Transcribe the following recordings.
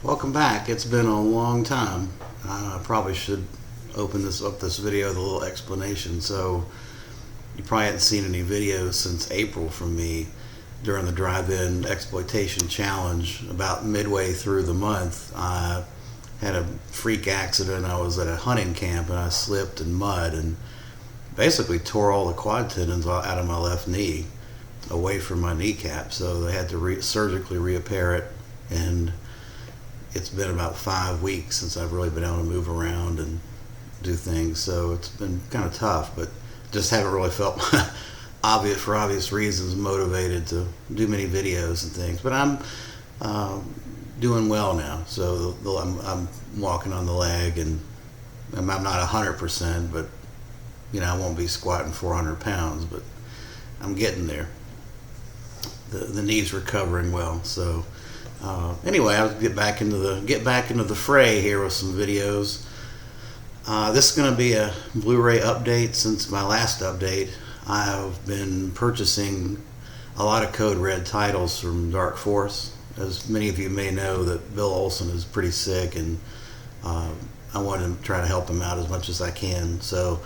Welcome back. It's been a long time. I probably should open this video with a little explanation. So you probably hadn't seen any videos since April from me during the drive-in exploitation challenge. About midway through the month, I had a freak accident. I was at a hunting camp and I slipped in mud and basically tore all the quad tendons out of my left knee away from my kneecap. So they had to surgically repair it, and it's been about 5 weeks since I've really been able to move around and do things. So it's been kind of tough, but just haven't really felt for obvious reasons motivated to do many videos and things. But I'm doing well now. So I'm walking on the leg, and I'm not 100%, but I won't be squatting 400 pounds, but I'm getting there. The knee's recovering well. So anyway, I'll get back into the fray here with some videos. This is going to be a Blu Ray update. Since my last update, I've been purchasing a lot of Code Red titles from Dark Force. As many of you may know, that Bill Olson is pretty sick, and I want to try to help him out as much as I can. So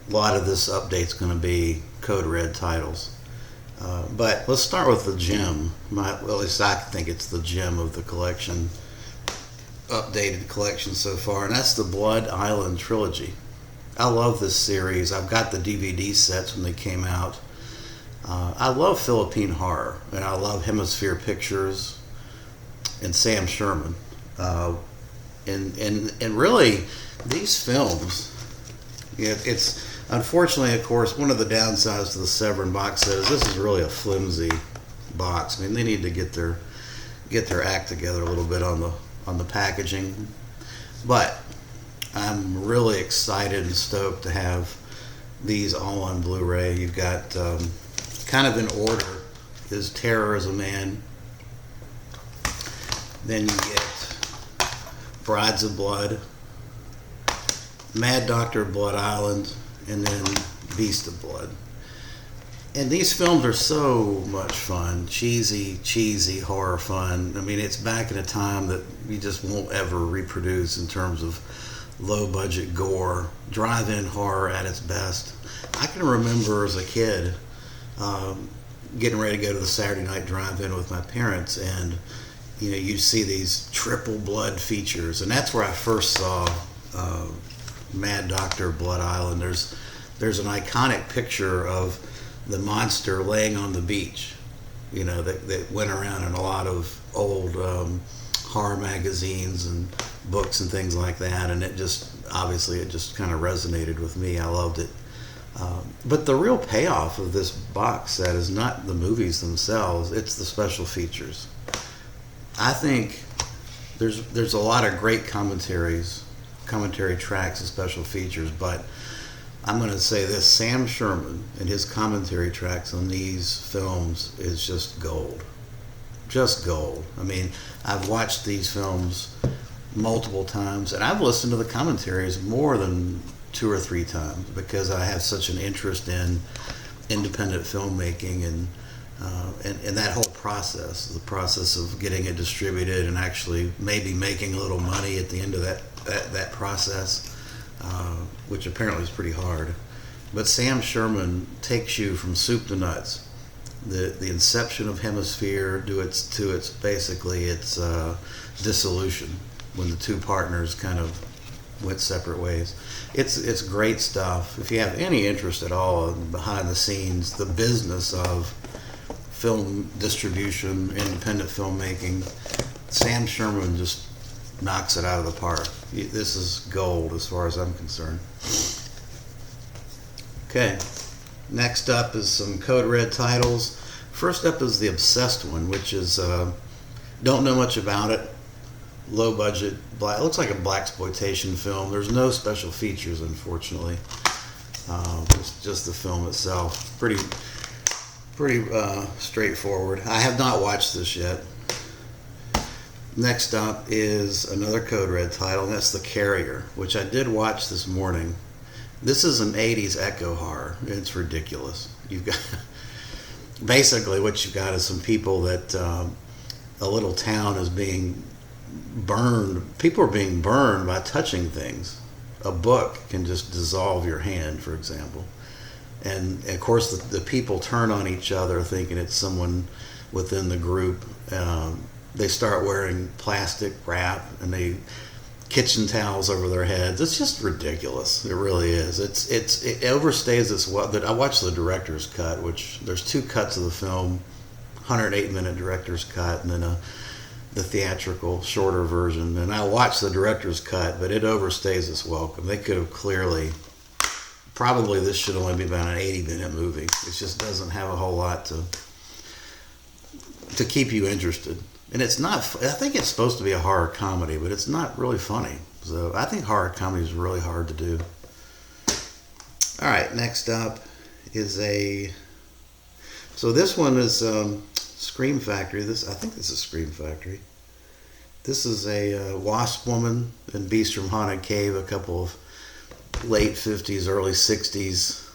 a lot of this update is going to be Code Red titles. But let's start with the gem. Well, at least I think it's the gem of the collection, updated collection so far, and that's the Blood Island trilogy. I love this series. I've got the DVD sets when they came out. I love Philippine horror, and I love Hemisphere Pictures and Sam Sherman. And really, these films, it's unfortunately, of course, one of the downsides to the Severin box set is this is really a flimsy box. I mean, they need to get their act together a little bit on the packaging. But I'm really excited and stoked to have these all on Blu-ray. You've got kind of in order is Terror as a Man. Then you get Brides of Blood, Mad Doctor Blood Island, and then Beast of Blood. And these films are so much fun. Cheesy horror fun. I mean, it's back in a time that we just won't ever reproduce in terms of low budget gore, drive-in horror at its best. I can remember as a kid getting ready to go to the Saturday night drive-in with my parents, and you see these triple blood features, and that's where I first saw Mad Doctor Blood Island. There's an iconic picture of the monster laying on the beach, that went around in a lot of old horror magazines and books and things like that, and it just kind of resonated with me. I loved it. But the real payoff of this box set is not the movies themselves, it's the special features. I think there's a lot of great commentary tracks and special features, but I'm going to say this: Sam Sherman and his commentary tracks on these films is just gold. Just gold. I mean, I've watched these films multiple times, and I've listened to the commentaries more than 2 or 3 times because I have such an interest in independent filmmaking and that whole process, the process of getting it distributed and actually maybe making a little money at the end of that process, which apparently is pretty hard. But Sam Sherman takes you from soup to nuts. The inception of Hemisphere to its dissolution, when the two partners kind of went separate ways. It's great stuff. If you have any interest at all in behind the scenes, the business of film distribution, independent filmmaking, Sam Sherman just knocks it out of the park. This is gold as far as I'm concerned. Okay, next up is some Code Red titles. First up is the Obsessed one, which is don't know much about it. Low budget, it looks like a blaxploitation film. There's no special features, unfortunately. Just the film itself. Pretty straightforward. I have not watched this yet. Next up is another Code Red title, and that's The Carrier, which I did watch this morning. This is an 80s echo horror. It's ridiculous. You've got basically what you've got is some people that a little town is being burned. People are being burned by touching things. A book can just dissolve your hand, for example. And of course, the people turn on each other thinking it's someone within the group. They start wearing plastic wrap and they kitchen towels over their heads. It's just ridiculous. It really is. It overstays its well. I watched the director's cut, which there's two cuts of the film, 108-minute director's cut, and then the theatrical shorter version. And I watched the director's cut, but it overstays its welcome. They could have clearly, probably this should only be about an 80-minute movie. It just doesn't have a whole lot to keep you interested. And it's not, I think it's supposed to be a horror comedy, but it's not really funny. So I think horror comedy is really hard to do. All right, next up is so this one is Scream Factory. I think this is Scream Factory. This is a Wasp Woman and Beast from Haunted Cave, a couple of late 50s, early 60s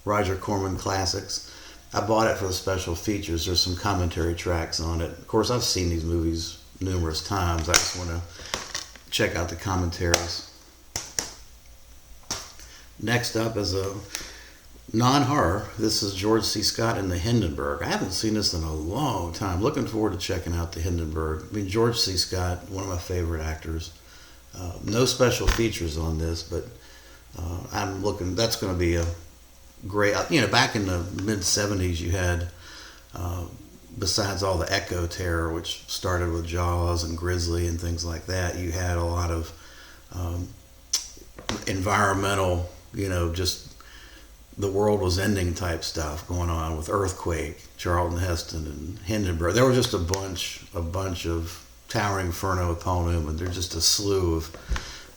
Roger Corman classics. I bought it for the special features. There's some commentary tracks on it. Of course, I've seen these movies numerous times. I just want to check out the commentaries. Next up is a non-horror. This is George C. Scott in The Hindenburg. I haven't seen this in a long time. Looking forward to checking out The Hindenburg. I mean, George C. Scott, one of my favorite actors. No special features on this, but I'm looking. That's going to be a great. Back in the mid-'70s, you had, besides all the Echo terror, which started with Jaws and Grizzly and things like that, you had a lot of environmental, just the world was ending type stuff going on with Earthquake, Charlton Heston, and Hindenburg. There was just a bunch of Towering Inferno with Paul Newman. There's just a slew of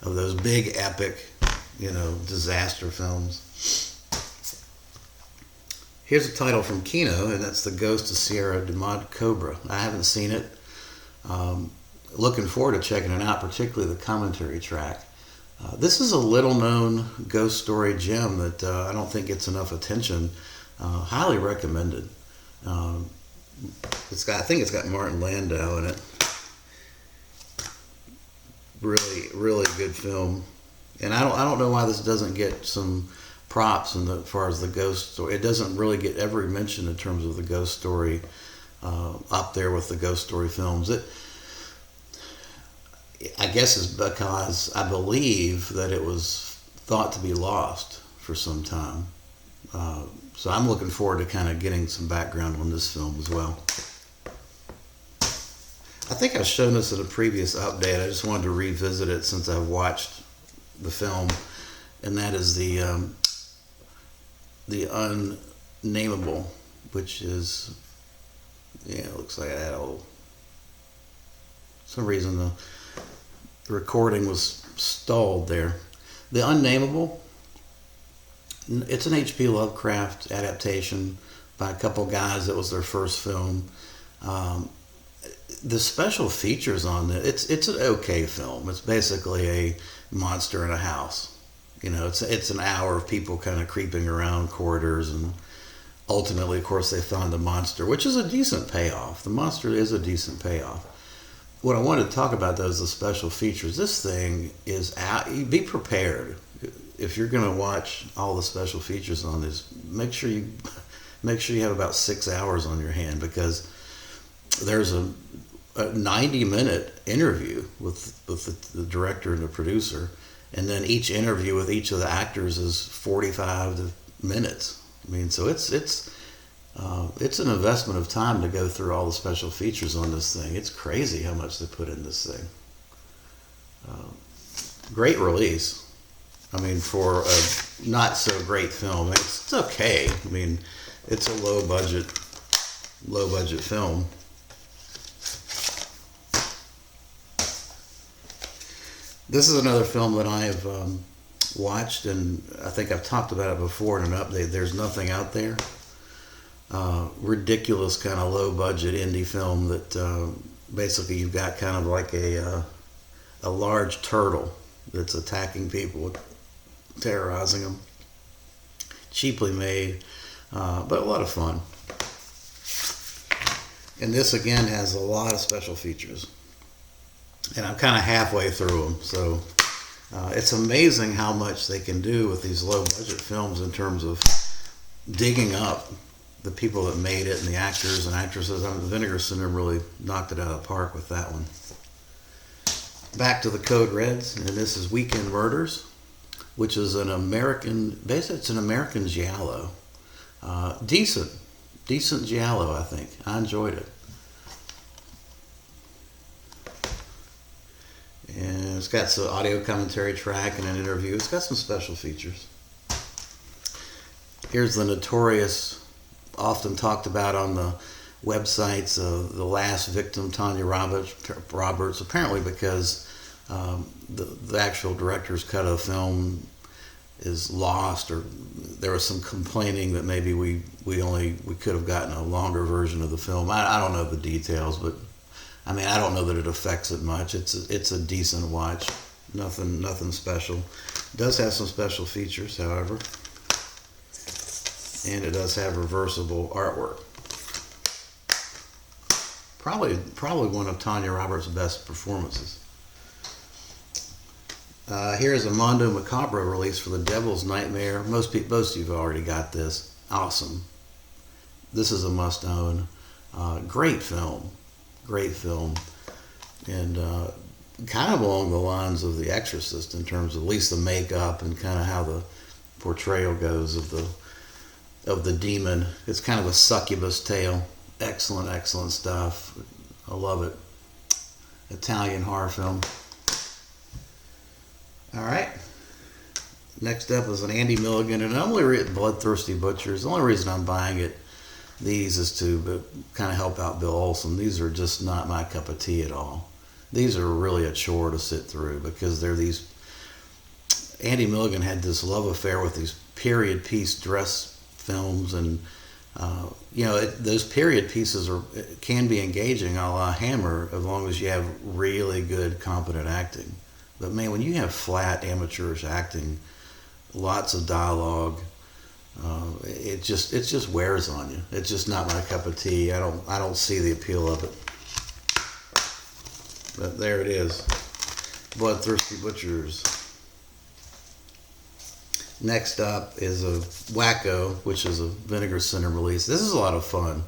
those big epic, disaster films. Here's a title from Kino, and that's The Ghost of Sierra de Cobra. I haven't seen it. Looking forward to checking it out, particularly the commentary track. This is a little-known ghost story gem that I don't think gets enough attention. Highly recommended. I think it's got Martin Landau in it. Really, really good film. And I don't know why this doesn't get some props as far as the ghost story. It doesn't really get every mention in terms of the ghost story up there with the ghost story films. I guess it's because I believe that it was thought to be lost for some time. So I'm looking forward to kind of getting some background on this film as well. I think I've shown this in a previous update. I just wanted to revisit it since I've watched the film, and that is the Unnameable, which is, it looks like I had for some reason the recording was stalled there. The Unnameable, it's an H.P. Lovecraft adaptation by a couple guys. That was their first film. The special features on it, it's an okay film. It's basically a monster in a house. It's an hour of people kind of creeping around corridors, and ultimately, of course, they found the monster, which is a decent payoff. The monster is a decent payoff. What I wanted to talk about, though, is the special features. This thing is out. Be prepared. If you're going to watch all the special features on this, make sure you have about 6 hours on your hand, because there's a 90-minute interview with the director and the producer, and then each interview with each of the actors is 45 minutes. I mean, so it's an investment of time to go through all the special features on this thing. It's crazy how much they put in this thing. Great release. I mean, for a not so great film, it's okay. I mean, it's a low budget film. This is another film that I have watched, and I think I've talked about it before in an update. There's Nothing Out There. Ridiculous kind of low budget indie film that basically you've got kind of like a large turtle that's attacking people, terrorizing them. Cheaply made, but a lot of fun. And this again has a lot of special features. and I'm kind of halfway through them. So it's amazing how much they can do with these low budget films in terms of digging up the people that made it and the actors and actresses. I mean, the Vinegar Syndrome really knocked it out of the park with that one. Back to the Code Reds, and this is Weekend Murders, which is an American, basically it's an American giallo. Decent giallo, I think. I enjoyed it. And it's got some audio commentary track and an interview. It's got some special features. Here's the notorious, often talked about on the websites, The Last Victim, Tanya Roberts, apparently because the actual director's cut of the film is lost, or there was some complaining that maybe we could have gotten a longer version of the film. I don't know the details, but I mean, I don't know that it affects it much. It's a decent watch. Nothing special. It does have some special features, however. And it does have reversible artwork. Probably one of Tanya Roberts' best performances. Here's a Mondo Macabro release for The Devil's Nightmare. Most of you have already got this. Awesome. This is a must-own. Great film. And kind of along the lines of The Exorcist in terms of at least the makeup and kind of how the portrayal goes of the demon. It's kind of a succubus tale. Excellent stuff. I love it. Italian horror film. All right. Next up is an Andy Milligan, and I'm only reading Bloodthirsty Butchers. The only reason I'm buying these is to kind of help out Bill Olson. These are just not my cup of tea at all. These are really a chore to sit through because they're these. Andy Milligan had this love affair with these period piece dress films, and those period pieces can be engaging a la Hammer as long as you have really good, competent acting. But man, when you have flat, amateurish acting, lots of dialogue, it just wears on you. It's just not my cup of tea. I don't see the appeal of it. But there it is, Bloodthirsty Butchers. Next up is a Wacko, which is a Vinegar Syndrome release. This is a lot of fun.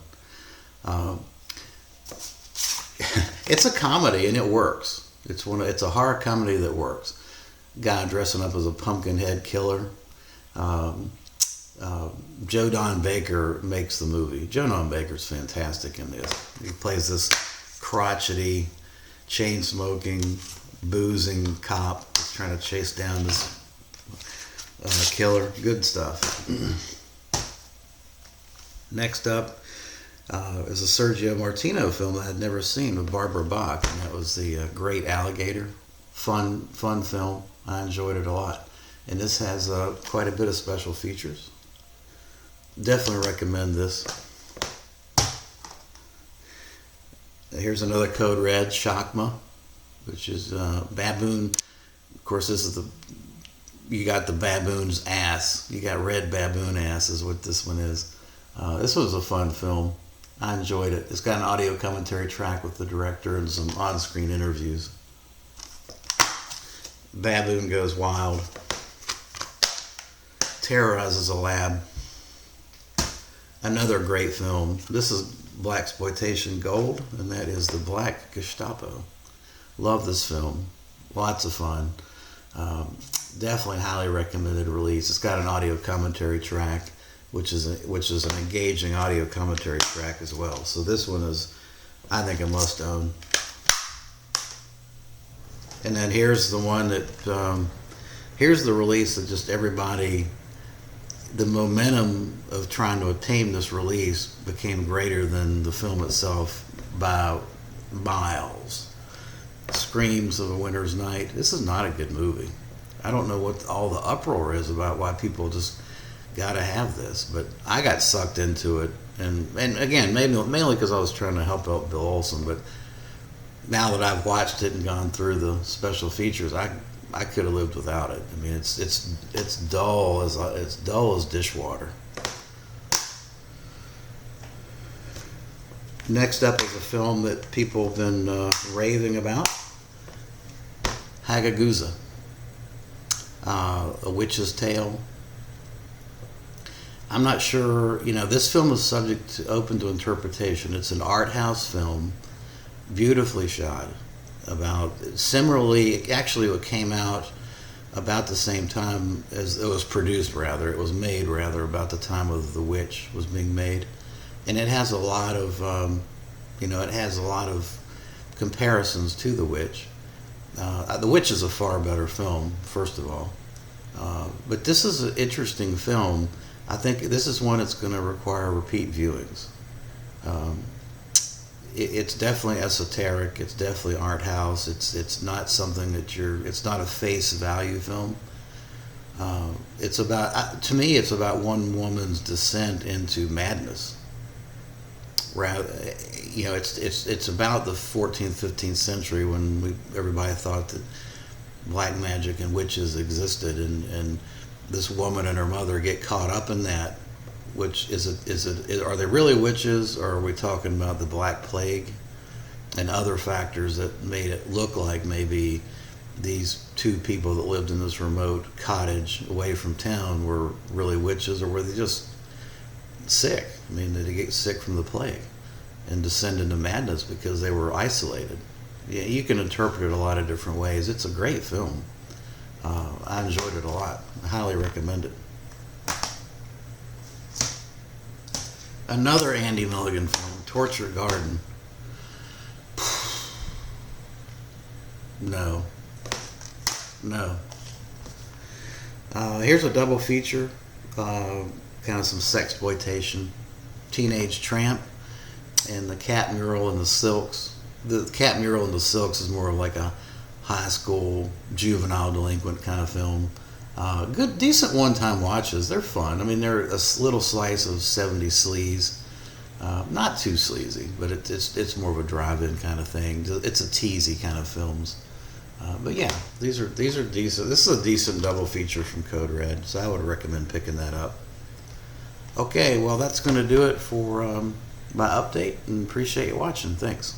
It's a comedy and it works. It's a horror comedy that works. Guy dressing up as a pumpkin head killer. Joe Don Baker makes the movie. Joe Don Baker's fantastic in this. He plays this crotchety, chain-smoking, boozing cop that's trying to chase down this killer. Good stuff. Next up is a Sergio Martino film that I'd never seen with Barbara Bach, and that was The Great Alligator. Fun film. I enjoyed it a lot. And this has quite a bit of special features. Definitely recommend this. Here's another Code Red, Shakma, which is baboon. Of course, you got the baboon's ass. You got red baboon ass is what this one is. This was a fun film. I enjoyed it. It's got an audio commentary track with the director and some on-screen interviews. Baboon goes wild. Terrorizes a lab. Another great film. This is Blaxploitation Gold, and that is The Black Gestapo. Love this film. Lots of fun. Definitely highly recommended release. It's got an audio commentary track, which is an engaging audio commentary track as well. So this one is, I think, a must own. And then here's the one that, here's the release that just everybody, the momentum of trying to obtain this release became greater than the film itself by miles. Screams of a Winter's Night. This is not a good movie. I don't know what all the uproar is about why people just gotta have this, but I got sucked into it, and again, mainly because I was trying to help out Bill Olson. But now that I've watched it and gone through the special features, I could have lived without it. I mean, it's dull as dishwater. Next up is a film that people have been raving about. Hagagusa, A Witch's Tale. I'm not sure, this film is open to interpretation. It's an art house film, beautifully shot. Actually it came out about the same time as it was produced, rather. It was made, rather, about the time of The Witch was being made. And it has a lot of, comparisons to The Witch. The Witch is a far better film, first of all. But this is an interesting film. I think this is one that's going to require repeat viewings. It's definitely esoteric. It's definitely art house. It's not something it's not a face value film. It's about, to me, it's about one woman's descent into madness. Rather, it's about the 14th, 15th century when everybody thought that black magic and witches existed, and this woman and her mother get caught up in that. Which are they really witches, or are we talking about the Black Plague and other factors that made it look like maybe these two people that lived in this remote cottage away from town were really witches, or were they just sick? I mean, did they get sick from the plague and descend into madness because they were isolated? Yeah, you can interpret it a lot of different ways. It's a great film. I enjoyed it a lot. I highly recommend it. Another Andy Milligan film, Torture Garden. No. Here's a double feature, kind of some sexploitation. Teenage Tramp and The Cat Mural in the Silks. The Cat Mural in the Silks is more of like a high school juvenile delinquent kind of film. Good, decent one-time watches. They're fun. I mean, they're a little slice of 70s sleaze. Not too sleazy, but it's more of a drive-in kind of thing. It's a teasy kind of films. But yeah, these are decent. This is a decent double feature from Code Red, so I would recommend picking that up. Okay, well, that's going to do it for my update, and appreciate you watching. Thanks.